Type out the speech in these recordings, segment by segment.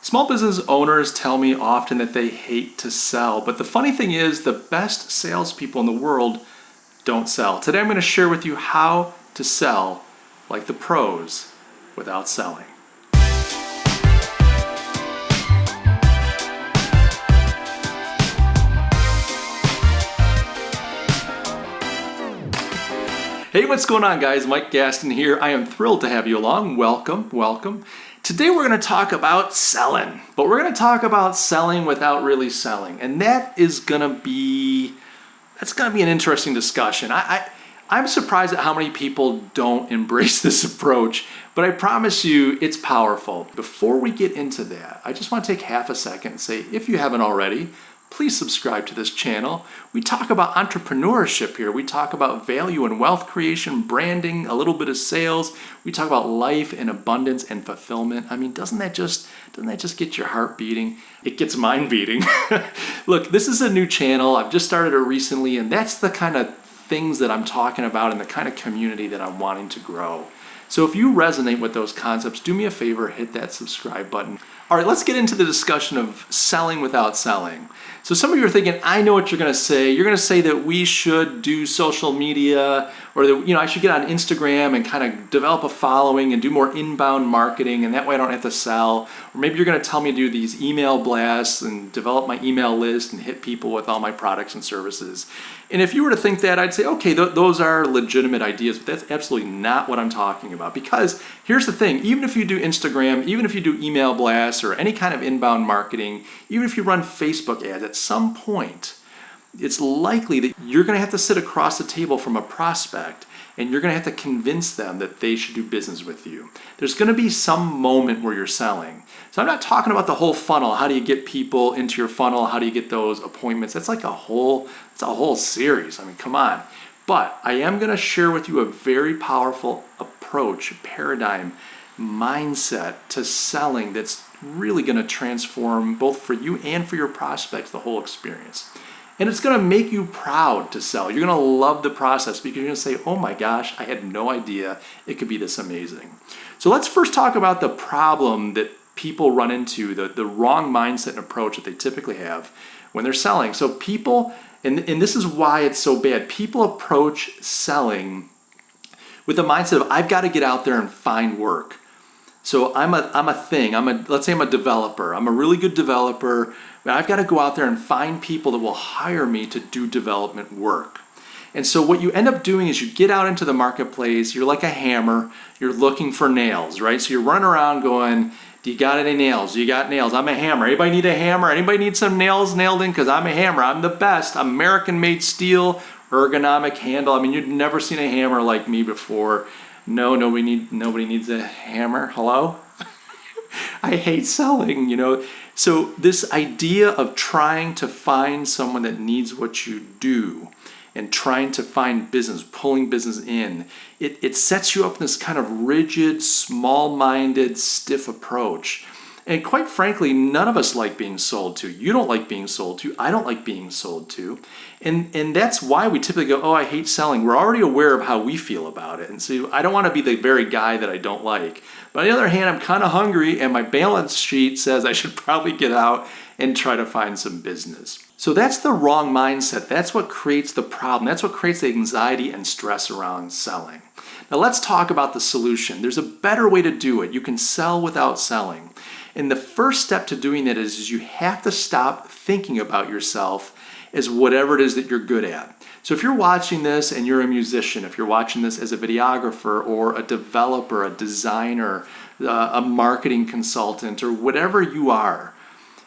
Small business owners tell me often that they hate to sell, but the funny thing is the best salespeople in the world don't sell. Today I'm going to share with you how to sell like the pros without selling. Hey, what's going on, guys? Mike Gastin here. I am thrilled to have you along. Welcome. Today we're going to talk about selling, but we're going to talk about selling without really selling, and that's going to be an interesting discussion. I'm surprised at how many people don't embrace this approach, but I promise you it's powerful. Before we get into that, I just want to take half a second and say, if you haven't already, please subscribe to this channel. We talk about entrepreneurship here. We talk about value and wealth creation, branding, a little bit of sales. We talk about life and abundance and fulfillment. I mean, doesn't that just get your heart beating? It gets mine beating. Look, this is a new channel. I've just started it recently, and that's the kind of things that I'm talking about and the kind of community that I'm wanting to grow. So if you resonate with those concepts, do me a favor, hit that subscribe button. All right, let's get into the discussion of selling without selling. So some of you are thinking, I know what you're going to say. You're going to say that we should do social media, or that I should get on Instagram and kind of develop a following and do more inbound marketing, and that way I don't have to sell. Or maybe you're going to tell me to do these email blasts and develop my email list and hit people with all my products and services. And if you were to think that, I'd say, okay, those are legitimate ideas, but that's absolutely not what I'm talking about. Because here's the thing, even if you do Instagram, even if you do email blasts or any kind of inbound marketing, even if you run Facebook ads, at some point, it's likely that you're going to have to sit across the table from a prospect and you're going to have to convince them that they should do business with you. There's going to be some moment where you're selling. So I'm not talking about the whole funnel. How do you get people into your funnel? How do you get those appointments? That's like a whole series. I mean, come on. But I am going to share with you a very powerful approach, paradigm, mindset to selling that's really going to transform both for you and for your prospects the whole experience. And it's going to make you proud to sell. You're going to love the process because you're going to say, oh my gosh, I had no idea it could be this amazing. So let's first talk about the problem that people run into, the wrong mindset and approach that they typically have when they're selling. So people, and this is why it's so bad, people approach selling with the mindset of, I've got to get out there and find work. So let's say I'm a developer. I'm a really good developer. I've got to go out there and find people that will hire me to do development work. And so what you end up doing is you get out into the marketplace, you're like a hammer, you're looking for nails, right? So you're running around going, do you got any nails? Do you got nails? I'm a hammer. Anybody need a hammer? Anybody need some nails nailed in? Because I'm a hammer. I'm the best. I'm American-made steel, ergonomic handle. I mean, you've never seen a hammer like me before. No, nobody needs a hammer. Hello? I hate selling, So this idea of trying to find someone that needs what you do and trying to find business, pulling business in, it sets you up in this kind of rigid, small-minded, stiff approach. And quite frankly, none of us like being sold to. You don't like being sold to. I don't like being sold to. And that's why we typically go, oh, I hate selling. We're already aware of how we feel about it. And so I don't want to be the very guy that I don't like. But on the other hand, I'm kind of hungry and my balance sheet says I should probably get out and try to find some business. So that's the wrong mindset. That's what creates the problem. That's what creates the anxiety and stress around selling. Now let's talk about the solution. There's a better way to do it. You can sell without selling. And the first step to doing that is you have to stop thinking about yourself as whatever it is that you're good at. So if you're watching this and you're a musician, if you're watching this as a videographer or a developer, a designer, a marketing consultant, or whatever you are,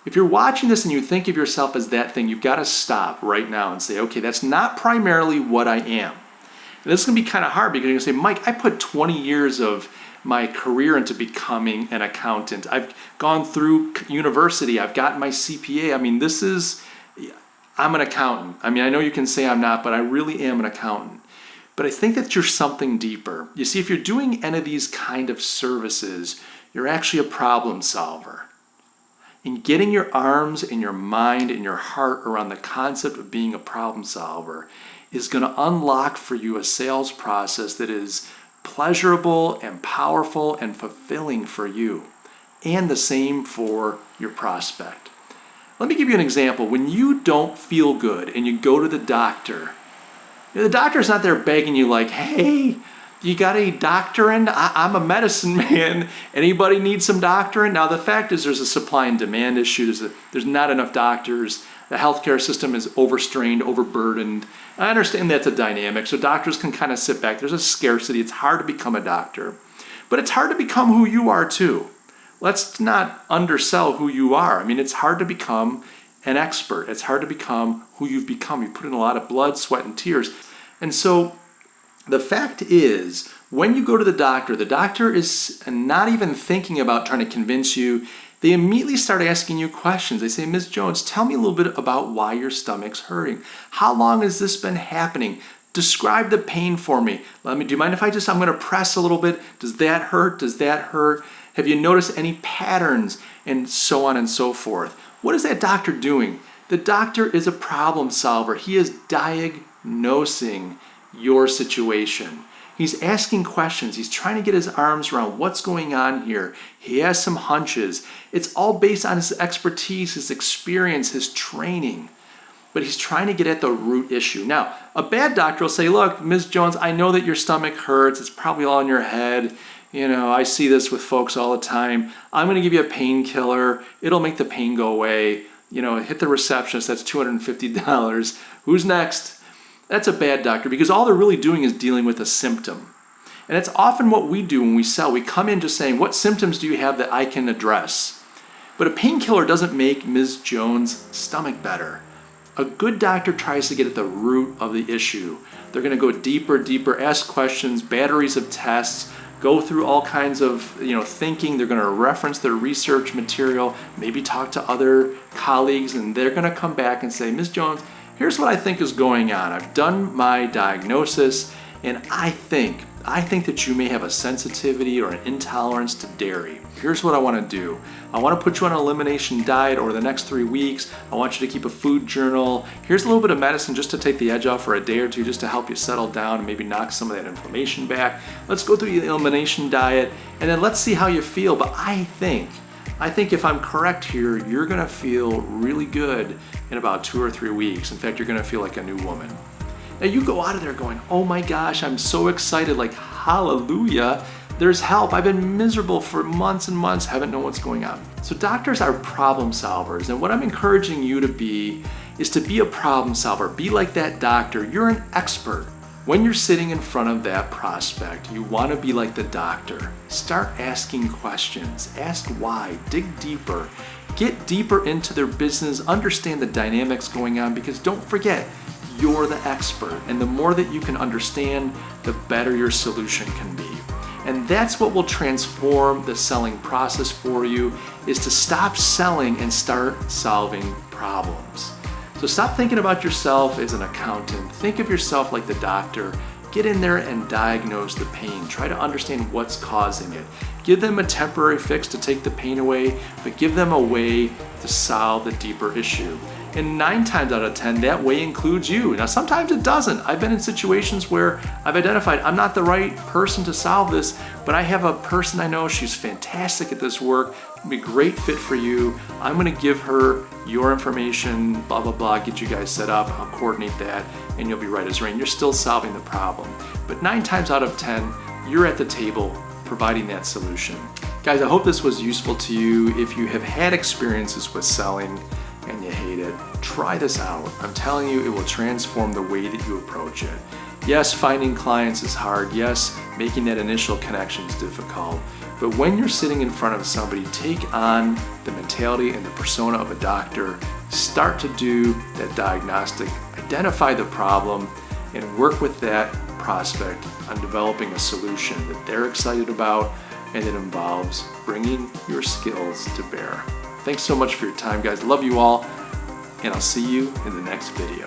if you're watching this and you think of yourself as that thing, you've got to stop right now and say, okay, that's not primarily what I am. And this is going to be kind of hard because you're going to say, Mike, I put 20 years of my career into becoming an accountant. I've gone through university. I've gotten my CPA. I mean, I'm an accountant. I mean, I know you can say I'm not, but I really am an accountant. But I think that you're something deeper. You see, if you're doing any of these kind of services, you're actually a problem solver. And getting your arms and your mind and your heart around the concept of being a problem solver is going to unlock for you a sales process that is pleasurable and powerful and fulfilling for you. and the same for your prospect. Let me give you an example. When you don't feel good and you go to the doctor, the doctor's not there begging you like, hey, you got any doctoring? I'm a medicine man. Anybody need some doctoring? Now, the fact is there's a supply and demand issue. There's not enough doctors. The healthcare system is overstrained, overburdened. I understand that's a dynamic, so doctors can kind of sit back. There's a scarcity. It's hard to become a doctor. But it's hard to become who you are too. Let's not undersell who you are. I mean, it's hard to become an expert. It's hard to become who you've become. You put in a lot of blood, sweat, and tears. And so the fact is, when you go to the doctor is not even thinking about trying to convince you. They immediately start asking you questions. They say, Ms. Jones, tell me a little bit about why your stomach's hurting. How long has this been happening? Describe the pain for me. Do you mind if I'm going to press a little bit? Does that hurt? Does that hurt? Have you noticed any patterns? And so on and so forth. What is that doctor doing? The doctor is a problem solver. He is diagnosing your situation. He's asking questions. He's trying to get his arms around what's going on here. He has some hunches. It's all based on his expertise, his experience, his training. But he's trying to get at the root issue. Now, a bad doctor will say, look, Ms. Jones, I know that your stomach hurts. It's probably all in your head. You know, I see this with folks all the time. I'm going to give you a painkiller. It'll make the pain go away. You know, hit the receptionist. That's $250. Who's next? That's a bad doctor because all they're really doing is dealing with a symptom. And it's often what we do when we sell. We come in just saying, what symptoms do you have that I can address? But a painkiller doesn't make Ms. Jones' stomach better. A good doctor tries to get at the root of the issue. They're going to go deeper, ask questions, batteries of tests, go through all kinds of thinking. They're going to reference their research material, maybe talk to other colleagues, and they're going to come back and say, Ms. Jones, here's what I think is going on. I've done my diagnosis, and I think that you may have a sensitivity or an intolerance to dairy. Here's what I want to do. I want to put you on an elimination diet over the next 3 weeks. I want you to keep a food journal. Here's a little bit of medicine just to take the edge off for a day or two, just to help you settle down and maybe knock some of that inflammation back. Let's go through the elimination diet, and then let's see how you feel. But I think if I'm correct here, you're going to feel really good in about 2 or 3 weeks. In fact, you're going to feel like a new woman. Now you go out of there going, oh my gosh, I'm so excited, like hallelujah, there's help. I've been miserable for months and months, haven't known what's going on. So doctors are problem solvers, and what I'm encouraging you to be is to be a problem solver. Be like that doctor. You're an expert. When you're sitting in front of that prospect, you want to be like the doctor. Start asking questions. Ask why. Dig deeper. Get deeper into their business. Understand the dynamics going on, because don't forget, you're the expert. And the more that you can understand, the better your solution can be. And that's what will transform the selling process for you, is to stop selling and start solving problems. So stop thinking about yourself as an accountant. Think of yourself like the doctor. Get in there and diagnose the pain. Try to understand what's causing it. Give them a temporary fix to take the pain away, but give them a way to solve the deeper issue. And 9 times out of 10, that way includes you. Now, sometimes it doesn't. I've been in situations where I've identified I'm not the right person to solve this, but I have a person I know, she's fantastic at this work, it'll be a great fit for you. I'm gonna give her your information, blah, blah, blah, get you guys set up, I'll coordinate that, and you'll be right as rain. You're still solving the problem. But 9 times out of 10, you're at the table providing that solution. Guys, I hope this was useful to you. If you have had experiences with selling and you hate it, try this out. I'm telling you, it will transform the way that you approach it. Yes, finding clients is hard. Yes, making that initial connection is difficult. But when you're sitting in front of somebody, take on the mentality and the persona of a doctor. Start to do that diagnostic, identify the problem, and work with that prospect on developing a solution that they're excited about, and it involves bringing your skills to bear. Thanks so much for your time, guys. Love you all, and I'll see you in the next video.